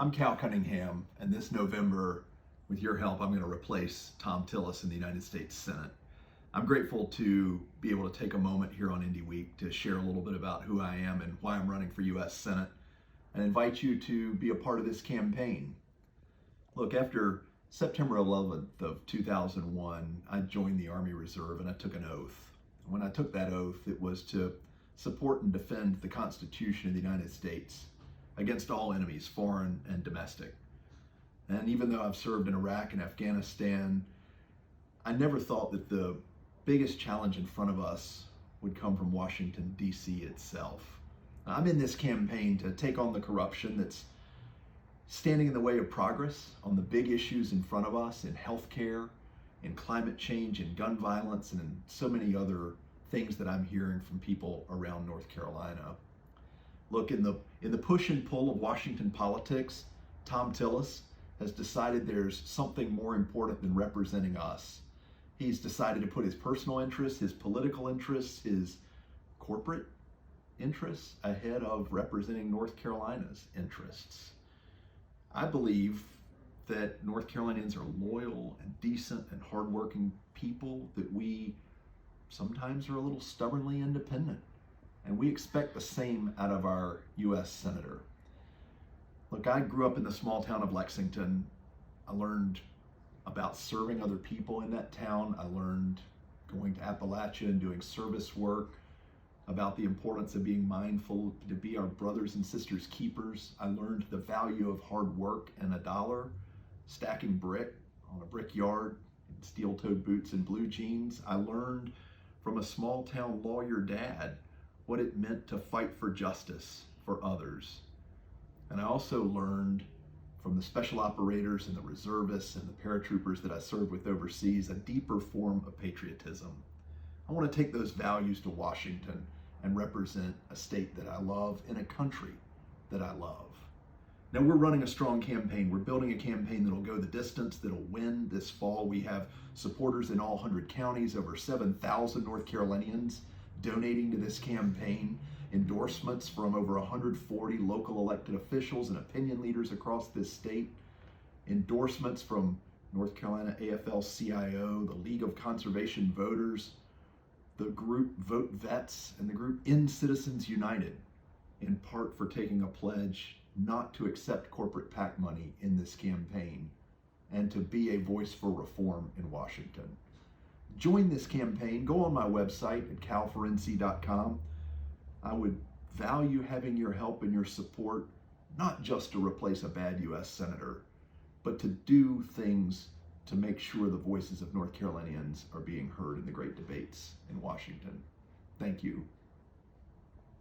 I'm Cal Cunningham, and this November, with your help, I'm going to replace Tom Tillis in the United States Senate. I'm grateful to be able to take a moment here on Indy Week to share a little bit about who I am and why I'm running for U.S. Senate, and invite you to be a part of this campaign. Look, after September 11th of 2001, I joined the Army Reserve and I took an oath. When I took that oath, it was to support and defend the Constitution of the United States against all enemies, foreign and domestic. And even though I've served in Iraq and Afghanistan, I never thought that the biggest challenge in front of us would come from Washington, D.C. itself. I'm in this campaign to take on the corruption that's standing in the way of progress on the big issues in front of us in healthcare, in climate change, in gun violence, and in so many other things that I'm hearing from people around North Carolina. Look, in the push and pull of Washington politics, Tom Tillis has decided there's something more important than representing us. He's decided to put his personal interests, his political interests, his corporate interests ahead of representing North Carolina's interests. I believe that North Carolinians are loyal and decent and hardworking people, that we sometimes are a little stubbornly independent. And we expect the same out of our U.S. Senator. Look, I grew up in the small town of Lexington. I learned about serving other people in that town. I learned going to Appalachia and doing service work, about the importance of being mindful, to be our brothers and sisters keepers. I learned the value of hard work and a dollar, stacking brick on a brickyard, in steel-toed boots and blue jeans. I learned from a small town lawyer dad what it meant to fight for justice for others. And I also learned from the special operators and the reservists and the paratroopers that I served with overseas a deeper form of patriotism. I want to take those values to Washington and represent a state that I love in a country that I love. Now, we're running a strong campaign. We're building a campaign that'll go the distance, that'll win this fall. We have supporters in all 100 counties, over 7,000 North Carolinians donating to this campaign, endorsements from over 140 local elected officials and opinion leaders across this state, endorsements from North Carolina AFL-CIO, the League of Conservation Voters, the group Vote Vets, and the group In Citizens United, in part for taking a pledge not to accept corporate PAC money in this campaign and to be a voice for reform in Washington. Join this campaign. Go on my website at calfornc.com. I would value having your help and your support, not just to replace a bad U.S. Senator, but to do things to make sure the voices of North Carolinians are being heard in the great debates in Washington. Thank you.